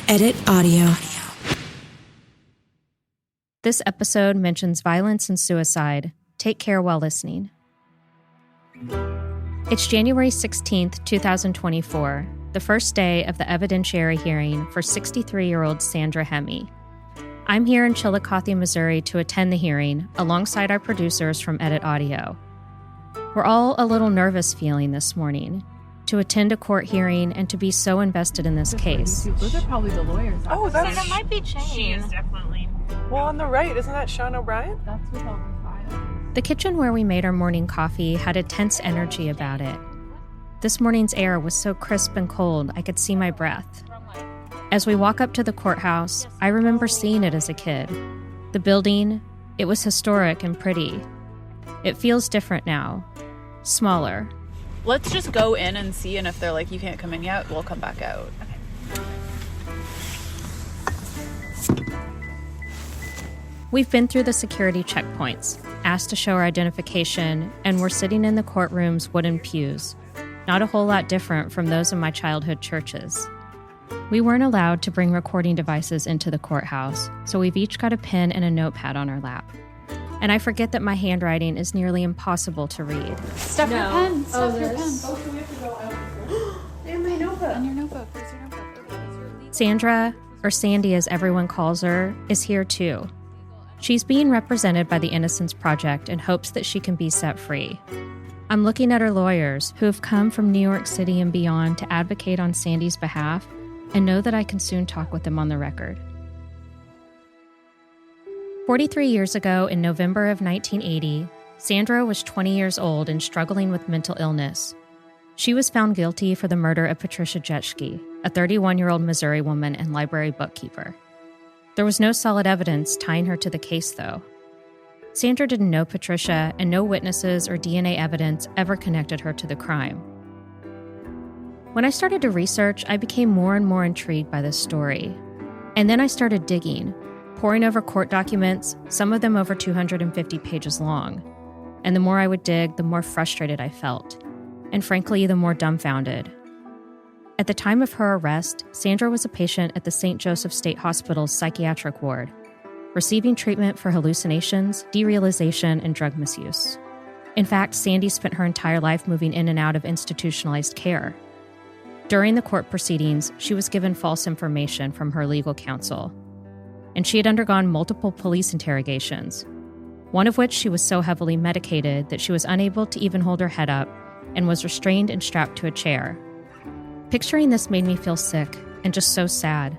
Edit audio. This episode mentions violence and suicide. Take care while listening. It's January 16th, 2024, the first day of the evidentiary hearing for 63-year-old Sandra Hemme. I'm here in Chillicothe, Missouri to attend the hearing alongside our producers from Edit Audio. We're all a little nervous feeling this morning to attend a court hearing and to be so invested in this case. Those are probably the lawyers. Oh, that's... So that might be Jane. She is definitely. Well, on the right, isn't that Sean O'Brien? That's with all the files. The kitchen where we made our morning coffee had a tense energy about it. This morning's air was so crisp and cold I could see my breath. As we walk up to the courthouse, I remember seeing it as a kid. The building, it was historic and pretty. It feels different now. Smaller. Let's just go in and see, and if they're like, you can't come in yet, we'll come back out. Okay. We've been through the security checkpoints, asked to show our identification, and we're sitting in the courtroom's wooden pews, not a whole lot different from those in my childhood churches. We weren't allowed to bring recording devices into the courthouse, so we've each got a pen and a notepad on our lap. And I forget that my handwriting is nearly impossible to read. Stuff your pen. Stuff your pen. Oh, so we have to go out. And my notebook. On your notebook. Where's your notebook? Sandra, or Sandy as everyone calls her, is here too. She's being represented by the Innocence Project in hopes that she can be set free. I'm looking at her lawyers who have come from New York City and beyond to advocate on Sandy's behalf and know that I can soon talk with them on the record. 43 years ago, in November of 1980, Sandra was 20 years old and struggling with mental illness. She was found guilty for the murder of Patricia Jeschke, a 31-year-old Missouri woman and library bookkeeper. There was no solid evidence tying her to the case, though. Sandra didn't know Patricia, and no witnesses or DNA evidence ever connected her to the crime. When I started to research, I became more and more intrigued by this story. And then I started digging, poring over court documents, some of them over 250 pages long. And the more I would dig, the more frustrated I felt. And frankly, the more dumbfounded. At the time of her arrest, Sandra was a patient at the St. Joseph State Hospital's psychiatric ward, receiving treatment for hallucinations, derealization, and drug misuse. In fact, Sandy spent her entire life moving in and out of institutionalized care. During the court proceedings, she was given false information from her legal counsel, and she had undergone multiple police interrogations, one of which she was so heavily medicated that she was unable to even hold her head up and was restrained and strapped to a chair. Picturing this made me feel sick and just so sad.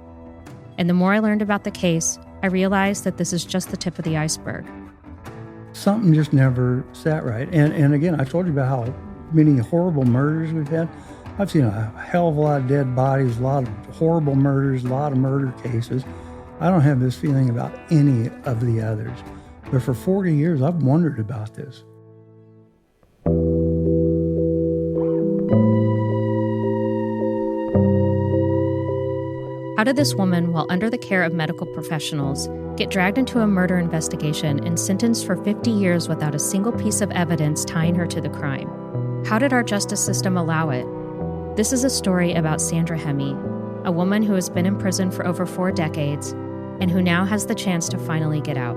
And the more I learned about the case, I realized that this is just the tip of the iceberg. Something just never sat right. And again, I told you about how many horrible murders we've had. I've seen a hell of a lot of dead bodies, a lot of horrible murders, a lot of murder cases. I don't have this feeling about any of the others. But for 40 years, I've wondered about this. How did this woman, while under the care of medical professionals, get dragged into a murder investigation and sentenced for 50 years without a single piece of evidence tying her to the crime? How did our justice system allow it? This is a story about Sandra Hemme, a woman who has been in prison for over 4 decades and who now has the chance to finally get out.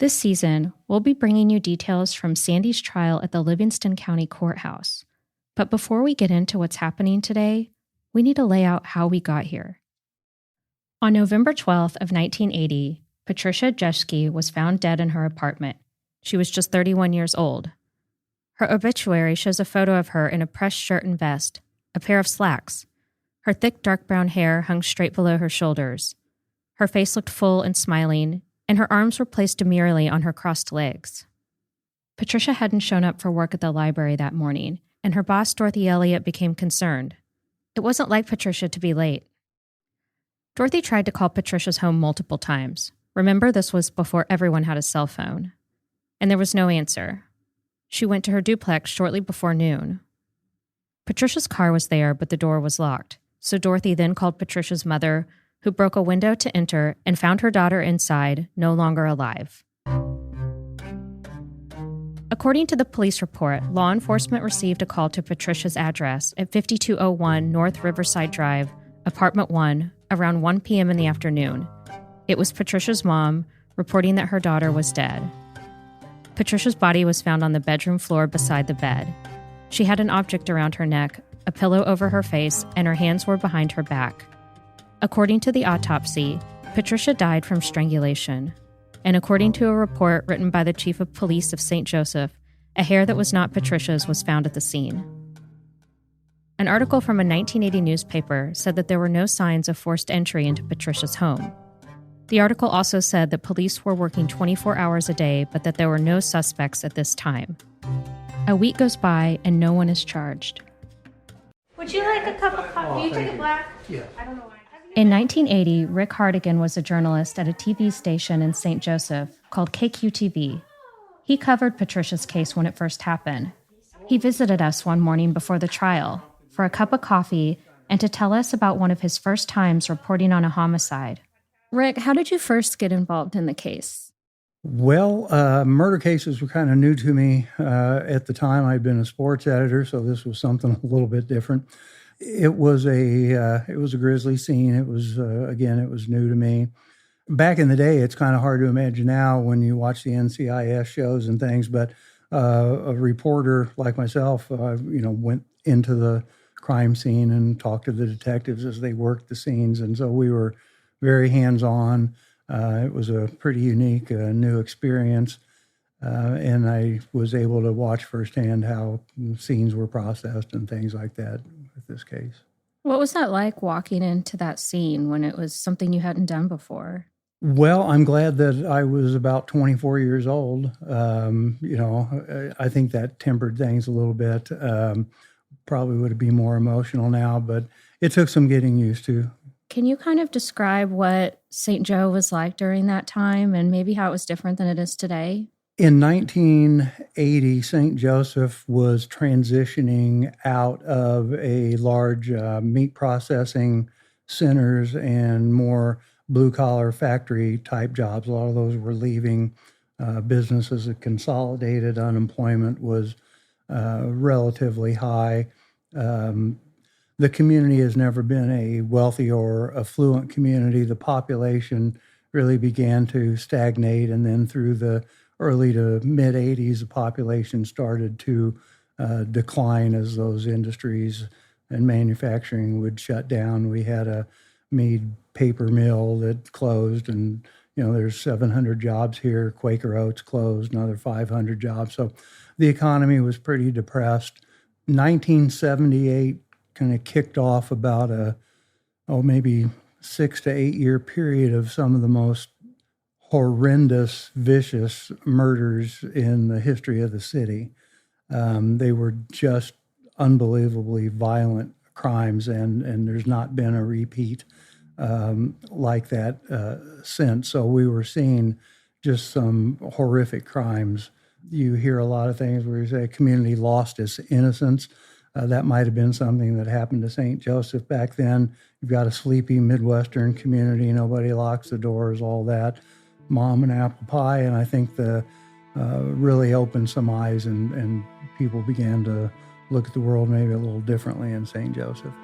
This season, we'll be bringing you details from Sandy's trial at the Livingston County Courthouse. But before we get into what's happening today, we need to lay out how we got here. On November 12th of 1980, Patricia Jeschke was found dead in her apartment. She was just 31 years old. Her obituary shows a photo of her in a pressed shirt and vest, a pair of slacks. Her thick dark brown hair hung straight below her shoulders. Her face looked full and smiling, and her arms were placed demurely on her crossed legs. Patricia hadn't shown up for work at the library that morning, and her boss, Dorothy Elliott, became concerned. It wasn't like Patricia to be late. Dorothy tried to call Patricia's home multiple times. Remember, this was before everyone had a cell phone. And there was no answer. She went to her duplex shortly before noon. Patricia's car was there, but the door was locked, so Dorothy then called Patricia's mother, who broke a window to enter and found her daughter inside, no longer alive. According to the police report, law enforcement received a call to Patricia's address at 5201 North Riverside Drive, Apartment 1, around 1 p.m. in the afternoon. It was Patricia's mom reporting that her daughter was dead. Patricia's body was found on the bedroom floor beside the bed. She had an object around her neck, a pillow over her face, and her hands were behind her back. According to the autopsy, Patricia died from strangulation. And according to a report written by the chief of police of St. Joseph, a hair that was not Patricia's was found at the scene. An article from a 1980 newspaper said that there were no signs of forced entry into Patricia's home. The article also said that police were working 24 hours a day, but that there were no suspects at this time. A week goes by and no one is charged. Would you like a cup of coffee? You take it black? Yeah. I don't know why. In 1980, Rick Hardigan was a journalist at a TV station in St. Joseph called KQTV. He covered Patricia's case when it first happened. He visited us one morning before the trial for a cup of coffee and to tell us about one of his first times reporting on a homicide. Rick, how did you first get involved in the case? Well, murder cases were kind of new to me. At the time, I'd been a sports editor, so this was something a little bit different. It was a grisly scene. It was, again, it was new to me. Back in the day, it's kind of hard to imagine now when you watch the NCIS shows and things, but a reporter like myself, went into the crime scene and talked to the detectives as they worked the scenes. And so we were very hands-on. It was a pretty unique, new experience. And I was able to watch firsthand how scenes were processed and things like that with this case. What was that like walking into that scene when it was something you hadn't done before? Well, I'm glad that I was about 24 years old. I think that tempered things a little bit. Probably would be more emotional now, but it took some getting used to. Can you kind of describe what St. Joe was like during that time and maybe how it was different than it is today? In 1980, St. Joseph was transitioning out of a large meat processing centers and more blue-collar factory-type jobs. A lot of those were leaving. Businesses that consolidated. Unemployment was relatively high. The community has never been a wealthy or affluent community. The population really began to stagnate, and then through the early to mid-'80s, the population started to decline as those industries and manufacturing would shut down. We had a Mead paper mill that closed, and there's 700 jobs here. Quaker Oats closed, another 500 jobs. So the economy was pretty depressed. 1978 kind of kicked off about maybe 6 to 8 year period of some of the most horrendous, vicious murders in the history of the city. They were just unbelievably violent crimes, and there's not been a repeat like that since. So we were seeing just some horrific crimes. You hear a lot of things where you say a community lost its innocence. That might have been something that happened to St. Joseph back then. You've got a sleepy Midwestern community. Nobody locks the doors, all that. Mom and apple pie. And I think the really opened some eyes, and people began to look at the world maybe a little differently in St. Joseph.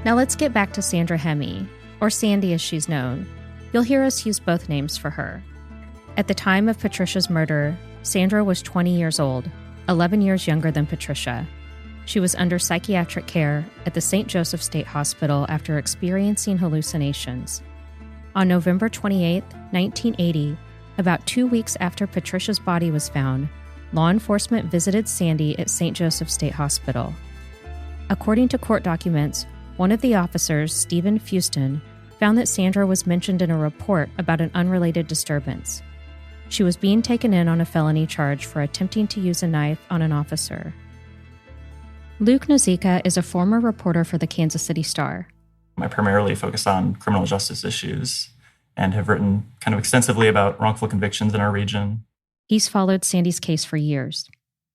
Now let's get back to Sandra Hemme, or Sandy as she's known. You'll hear us use both names for her. At the time of Patricia's murder, Sandra was 20 years old, 11 years younger than Patricia. She was under psychiatric care at the St. Joseph State Hospital after experiencing hallucinations. On November 28, 1980, about 2 weeks after Patricia's body was found, law enforcement visited Sandy at St. Joseph State Hospital. According to court documents, one of the officers, Stephen Fuston, found that Sandra was mentioned in a report about an unrelated disturbance. She was being taken in on a felony charge for attempting to use a knife on an officer. Luke Nozika is a former reporter for the Kansas City Star. I primarily focus on criminal justice issues and have written kind of extensively about wrongful convictions in our region. He's followed Sandy's case for years.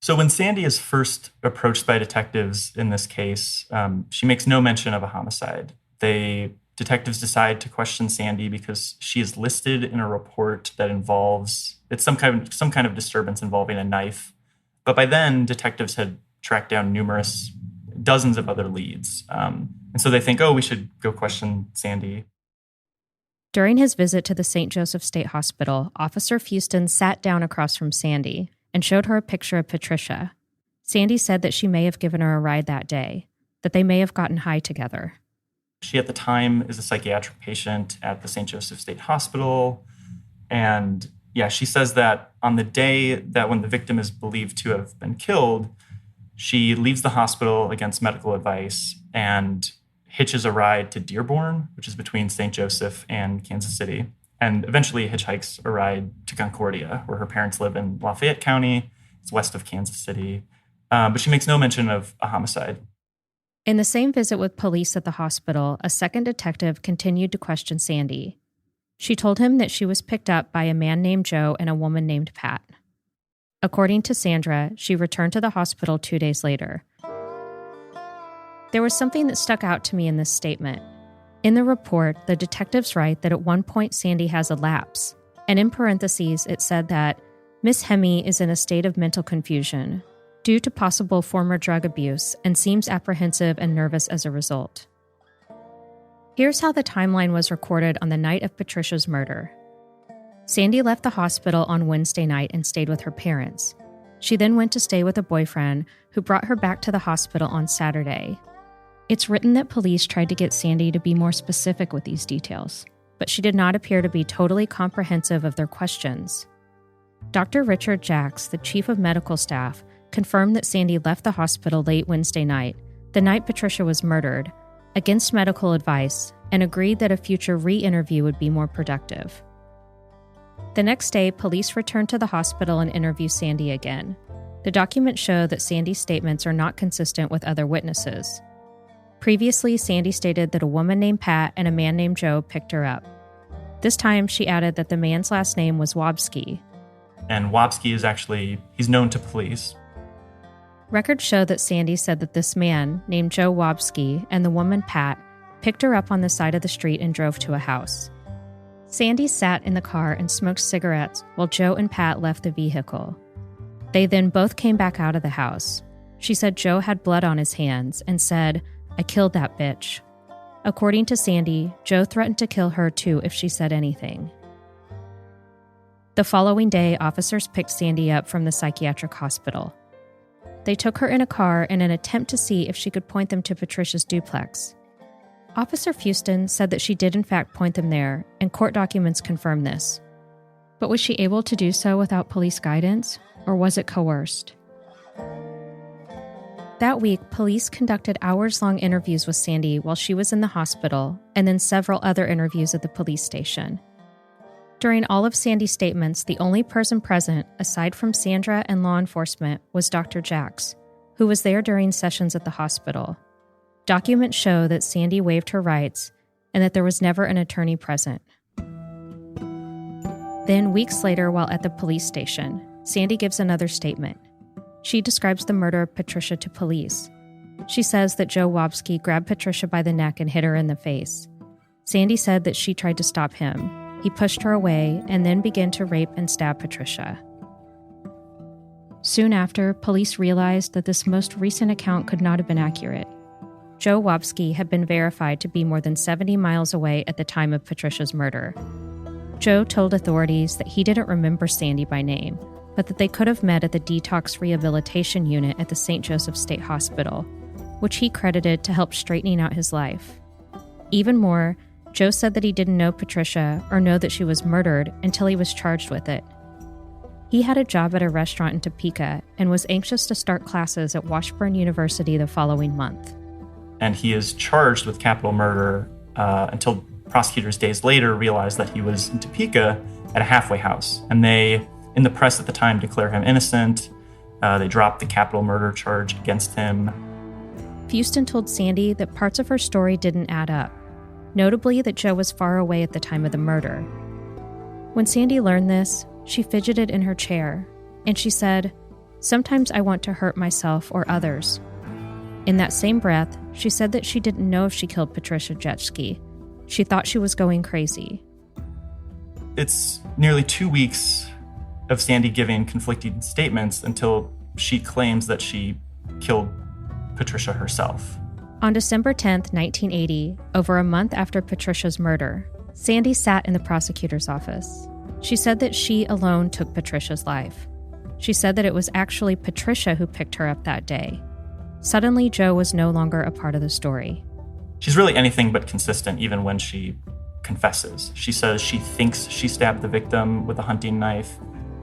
So when Sandy is first approached by detectives in this case, she makes no mention of a homicide. They detectives decide to question Sandy because she is listed in a report that involves some kind of disturbance involving a knife. But by then, detectives had tracked down dozens of other leads. And so they think, we should go question Sandy. During his visit to the St. Joseph State Hospital, Officer Fuston sat down across from Sandy and showed her a picture of Patricia. Sandy said that she may have given her a ride that day, that they may have gotten high together. She, at the time, is a psychiatric patient at the St. Joseph State Hospital. And she says that on the day that when the victim is believed to have been killed, she leaves the hospital against medical advice and hitches a ride to Dearborn, which is between St. Joseph and Kansas City, and eventually hitchhikes a ride to Concordia, where her parents live in Lafayette County. It's west of Kansas City. But she makes no mention of a homicide. In the same visit with police at the hospital, a second detective continued to question Sandy. She told him that she was picked up by a man named Joe and a woman named Pat. According to Sandra, she returned to the hospital 2 days later. There was something that stuck out to me in this statement. In the report, the detectives write that at one point Sandy has a lapse, and in parentheses it said that Miss Hemme is in a state of mental confusion due to possible former drug abuse and seems apprehensive and nervous as a result. Here's how the timeline was recorded on the night of Patricia's murder. Sandy left the hospital on Wednesday night and stayed with her parents. She then went to stay with a boyfriend who brought her back to the hospital on Saturday. It's written that police tried to get Sandy to be more specific with these details, but she did not appear to be totally comprehensive of their questions. Dr. Richard Jacks, the chief of medical staff, confirmed that Sandy left the hospital late Wednesday night, the night Patricia was murdered, against medical advice, and agreed that a future re-interview would be more productive. The next day, police returned to the hospital and interviewed Sandy again. The documents show that Sandy's statements are not consistent with other witnesses. Previously, Sandy stated that a woman named Pat and a man named Joe picked her up. This time, she added that the man's last name was Wobski. And Wobski he's known to police. Records show that Sandy said that this man, named Joe Wobski, and the woman Pat, picked her up on the side of the street and drove to a house. Sandy sat in the car and smoked cigarettes while Joe and Pat left the vehicle. They then both came back out of the house. She said Joe had blood on his hands and said, "I killed that bitch." According to Sandy, Joe threatened to kill her too if she said anything. The following day, officers picked Sandy up from the psychiatric hospital. They took her in a car in an attempt to see if she could point them to Patricia's duplex. Officer Fuston said that she did in fact point them there, and court documents confirm this. But was she able to do so without police guidance, or was it coerced? That week, police conducted hours-long interviews with Sandy while she was in the hospital, and then several other interviews at the police station. During all of Sandy's statements, the only person present, aside from Sandra and law enforcement, was Dr. Jacks, who was there during sessions at the hospital. Documents show that Sandy waived her rights and that there was never an attorney present. Then, weeks later, while at the police station, Sandy gives another statement. She describes the murder of Patricia to police. She says that Joe Wobski grabbed Patricia by the neck and hit her in the face. Sandy said that she tried to stop him. He pushed her away and then began to rape and stab Patricia. Soon after, police realized that this most recent account could not have been accurate. Joe Wobski had been verified to be more than 70 miles away at the time of Patricia's murder. Joe told authorities that he didn't remember Sandy by name, but that they could have met at the detox rehabilitation unit at the St. Joseph State Hospital, which he credited to help straightening out his life. Even more, Joe said that he didn't know Patricia or know that she was murdered until he was charged with it. He had a job at a restaurant in Topeka and was anxious to start classes at Washburn University the following month. And he is charged with capital murder until prosecutors days later realized that he was in Topeka at a halfway house. And they, in the press at the time, declare him innocent. They drop the capital murder charge against him. Fuston told Sandy that parts of her story didn't add up, notably that Joe was far away at the time of the murder. When Sandy learned this, she fidgeted in her chair, and she said, "Sometimes I want to hurt myself or others." In that same breath, she said that she didn't know if she killed Patricia Jeschke, She thought she was going crazy. It's nearly 2 weeks of Sandy giving conflicting statements until she claims that she killed Patricia herself. On December 10th, 1980, over a month after Patricia's murder, Sandy sat in the prosecutor's office. She said that she alone took Patricia's life. She said that it was actually Patricia who picked her up that day. Suddenly, Joe was no longer a part of the story. She's really anything but consistent, even when she confesses. She says she thinks she stabbed the victim with a hunting knife,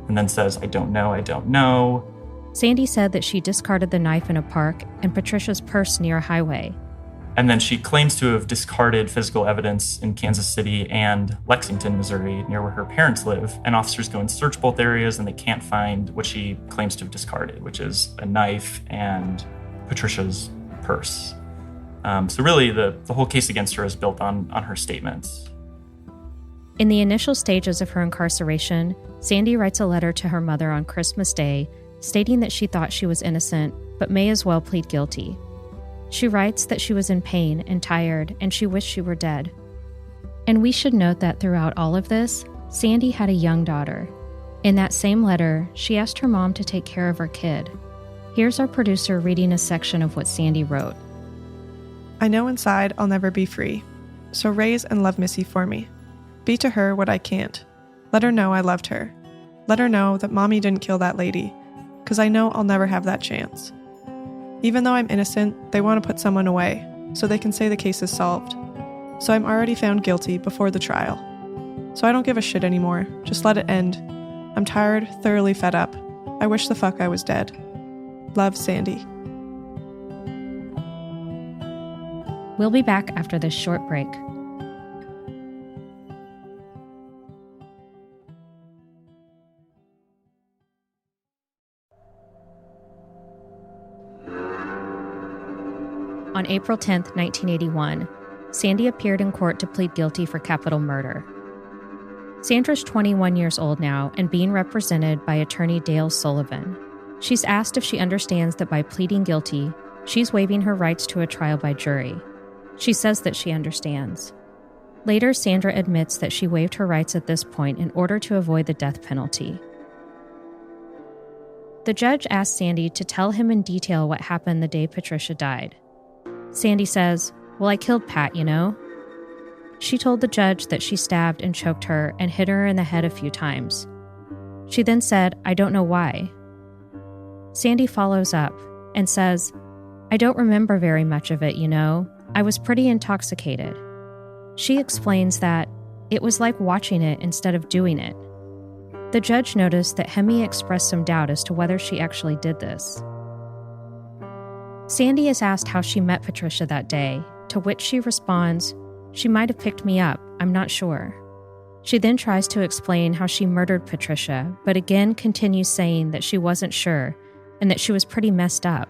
and then says, I don't know. Sandy said that she discarded the knife in a park and Patricia's purse near a highway. And then she claims to have discarded physical evidence in Kansas City and Lexington, Missouri, near where her parents live. And officers go and search both areas, and they can't find what she claims to have discarded, which is a knife and Patricia's purse. So really, the whole case against her is built on her statements. In the initial stages of her incarceration, Sandy writes a letter to her mother on Christmas Day, stating that she thought she was innocent, but may as well plead guilty. She writes that she was in pain and tired, and she wished she were dead. And we should note that throughout all of this, Sandy had a young daughter. In that same letter, she asked her mom to take care of her kid. Here's our producer reading a section of what Sandy wrote. I know inside I'll never be free, so raise and love Missy for me. Be to her what I can't. Let her know I loved her. Let her know that Mommy didn't kill that lady, because I know I'll never have that chance. Even though I'm innocent, they want to put someone away, so they can say the case is solved. So I'm already found guilty before the trial. So I don't give a shit anymore, just let it end. I'm tired, thoroughly fed up. I wish the fuck I was dead. Love, Sandy. We'll be back after this short break. On April 10th, 1981, Sandy appeared in court to plead guilty for capital murder. Sandra's 21 years old now and being represented by attorney Dale Sullivan. She's asked if she understands that by pleading guilty, she's waiving her rights to a trial by jury. She says that she understands. Later, Sandra admits that she waived her rights at this point in order to avoid the death penalty. The judge asked Sandy to tell him in detail what happened the day Patricia died. Sandy says, well, I killed Pat, you know. She told the judge that she stabbed and choked her and hit her in the head a few times. She then said, I don't know why. Sandy follows up and says, I don't remember very much of it, you know. I was pretty intoxicated. She explains that it was like watching it instead of doing it. The judge noticed that Hemme expressed some doubt as to whether she actually did this. Sandy is asked how she met Patricia that day, to which she responds, she might have picked me up, I'm not sure. She then tries to explain how she murdered Patricia, but again continues saying that she wasn't sure and that she was pretty messed up.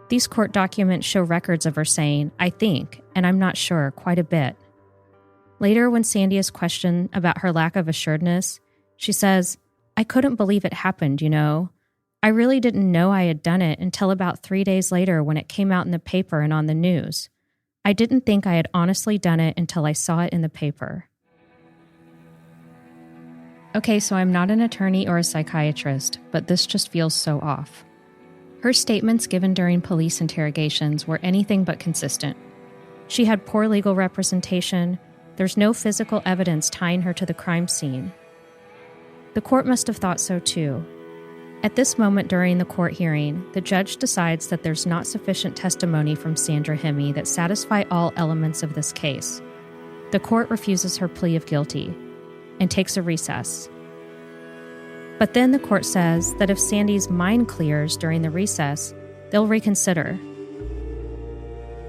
These court documents show records of her saying, I think, and I'm not sure, quite a bit. Later, when Sandy is questioned about her lack of assuredness, she says, I couldn't believe it happened, you know. I really didn't know I had done it until about 3 days later when it came out in the paper and on the news. I didn't think I had honestly done it until I saw it in the paper. Okay, so I'm not an attorney or a psychiatrist, but this just feels so off. Her statements given during police interrogations were anything but consistent. She had poor legal representation. There's no physical evidence tying her to the crime scene. The court must have thought so too. At this moment during the court hearing, the judge decides that there's not sufficient testimony from Sandra Hemme that satisfy all elements of this case. The court refuses her plea of guilty and takes a recess. But then the court says that if Sandy's mind clears during the recess, they'll reconsider.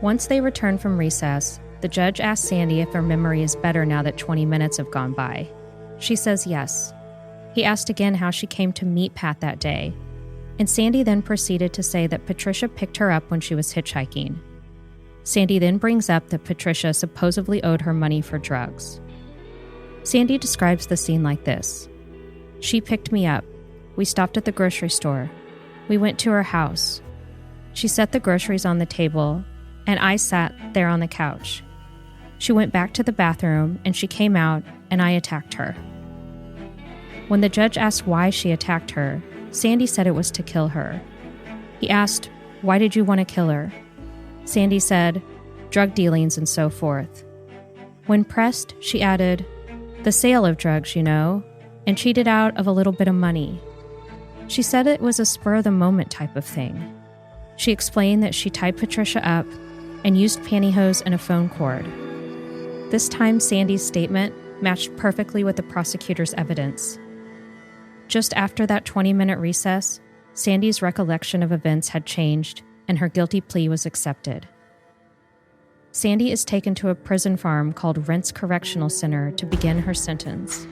Once they return from recess, the judge asks Sandy if her memory is better now that 20 minutes have gone by. She says yes. He asked again how she came to meet Pat that day, and Sandy then proceeded to say that Patricia picked her up when she was hitchhiking. Sandy then brings up that Patricia supposedly owed her money for drugs. Sandy describes the scene like this. She picked me up. We stopped at the grocery store. We went to her house. She set the groceries on the table, and I sat there on the couch. She went back to the bathroom and she came out and I attacked her. When the judge asked why she attacked her, Sandy said it was to kill her. He asked, "Why did you want to kill her?" Sandy said, "Drug dealings and so forth." When pressed, she added, "The sale of drugs, you know, and cheated out of a little bit of money." She said it was a spur-of-the-moment type of thing. She explained that she tied Patricia up and used pantyhose and a phone cord. This time, Sandy's statement matched perfectly with the prosecutor's evidence. Just after that 20-minute recess, Sandy's recollection of events had changed and her guilty plea was accepted. Sandy is taken to a prison farm called Rents Correctional Center to begin her sentence.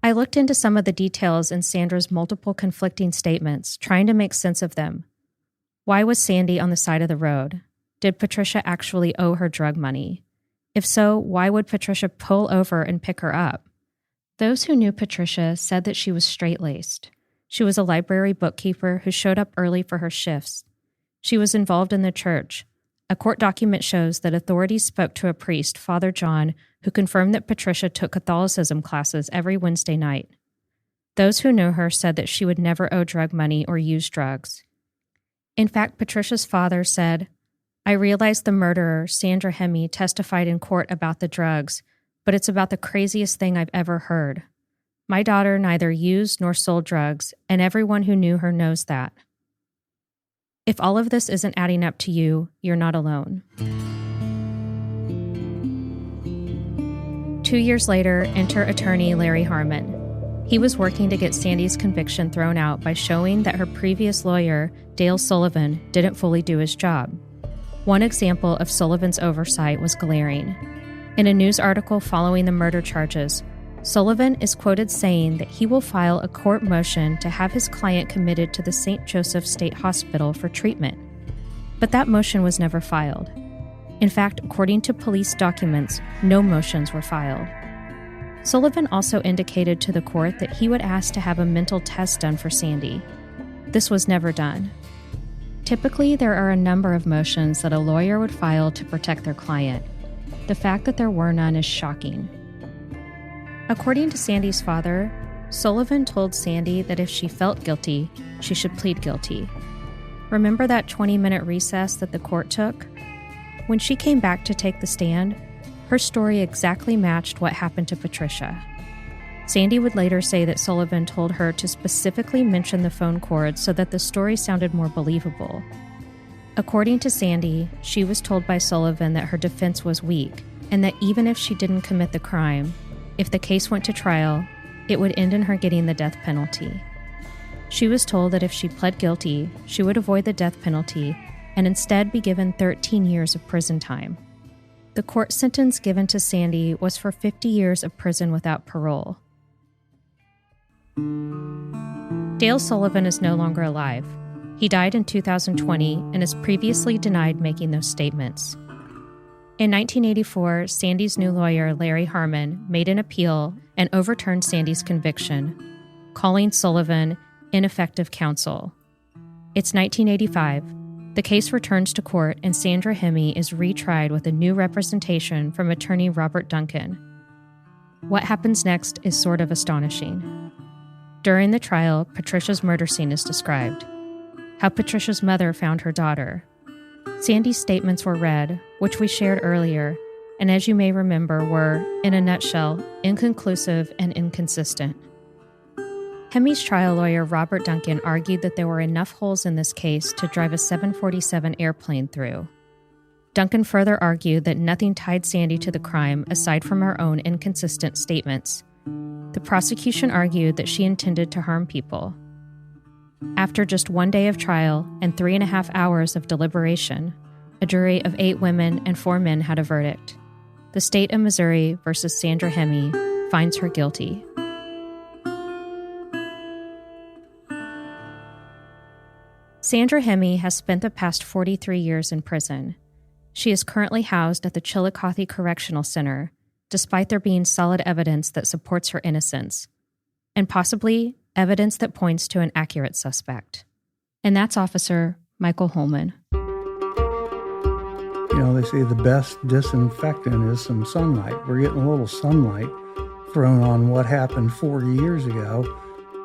I looked into some of the details in Sandra's multiple conflicting statements, trying to make sense of them. Why was Sandy on the side of the road? Did Patricia actually owe her drug money? If so, why would Patricia pull over and pick her up? Those who knew Patricia said that she was straight-laced. She was a library bookkeeper who showed up early for her shifts. She was involved in the church. A court document shows that authorities spoke to a priest, Father John, who confirmed that Patricia took Catholicism classes every Wednesday night. Those who knew her said that she would never owe drug money or use drugs. In fact, Patricia's father said, "I realize the murderer, Sandra Hemme, testified in court about the drugs, but it's about the craziest thing I've ever heard. My daughter neither used nor sold drugs, and everyone who knew her knows that." If all of this isn't adding up to you, you're not alone. 2 years later, enter attorney Larry Harmon. He was working to get Sandy's conviction thrown out by showing that her previous lawyer, Dale Sullivan, didn't fully do his job. One example of Sullivan's oversight was glaring. In a news article following the murder charges, Sullivan is quoted saying that he will file a court motion to have his client committed to the St. Joseph State Hospital for treatment. But that motion was never filed. In fact, according to police documents, no motions were filed. Sullivan also indicated to the court that he would ask to have a mental test done for Sandy. This was never done. Typically, there are a number of motions that a lawyer would file to protect their client. The fact that there were none is shocking. According to Sandy's father, Sullivan told Sandy that if she felt guilty, she should plead guilty. Remember that 20-minute recess that the court took? When she came back to take the stand, her story exactly matched what happened to Patricia. Sandy would later say that Sullivan told her to specifically mention the phone cord so that the story sounded more believable. According to Sandy, she was told by Sullivan that her defense was weak and that even if she didn't commit the crime, if the case went to trial, it would end in her getting the death penalty. She was told that if she pled guilty, she would avoid the death penalty and instead be given 13 years of prison time. The court sentence given to Sandy was for 50 years of prison without parole. Dale Sullivan is no longer alive. He died in 2020 and has previously denied making those statements. In 1984, Sandy's new lawyer, Larry Harmon, made an appeal and overturned Sandy's conviction, calling Sullivan ineffective counsel. It's 1985. The case returns to court and Sandra Hemme is retried with a new representation from attorney Robert Duncan. What happens next is sort of astonishing. During the trial, Patricia's murder scene is described. How Patricia's mother found her daughter. Sandy's statements were read, which we shared earlier, and as you may remember were, in a nutshell, inconclusive and inconsistent. Hemme's trial lawyer Robert Duncan argued that there were enough holes in this case to drive a 747 airplane through. Duncan further argued that nothing tied Sandy to the crime aside from her own inconsistent statements. The prosecution argued that she intended to harm people. After just 1 day of trial and 3.5 hours of deliberation, a jury of 8 women and 4 men had a verdict. The state of Missouri versus Sandra Hemme finds her guilty. Sandra Hemme has spent the past 43 years in prison. She is currently housed at the Chillicothe Correctional Center, despite there being solid evidence that supports her innocence, and possibly evidence that points to an accurate suspect. And that's Officer Michael Holman. They say the best disinfectant is some sunlight. We're getting a little sunlight thrown on what happened 40 years ago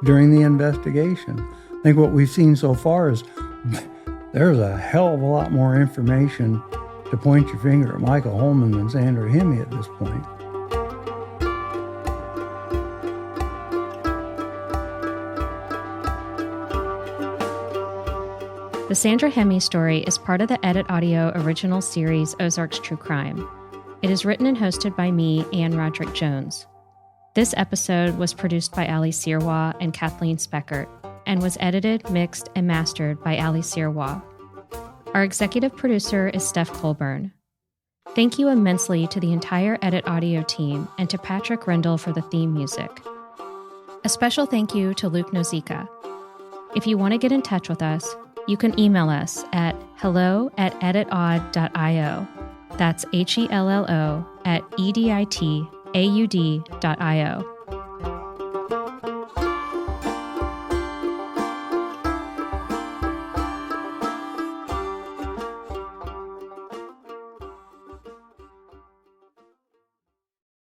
during the investigation. I think what we've seen so far is there's a hell of a lot more information to point your finger at Michael Holman than Sandra Hemme at this point. The Sandra Hemme story is part of the Edit Audio original series Ozarks True Crime. It is written and hosted by me, Ann Roderick Jones. This episode was produced by Ali Sirwa and Kathleen Speckert, and was edited, mixed, and mastered by Ali Sirwa. Our executive producer is Steph Colburn. Thank you immensely to the entire Edit Audio team and to Patrick Rendell for the theme music. A special thank you to Luke Nozica. If you want to get in touch with us, you can email us at hello@editaud.io. That's HELLO@EDITAUD.io.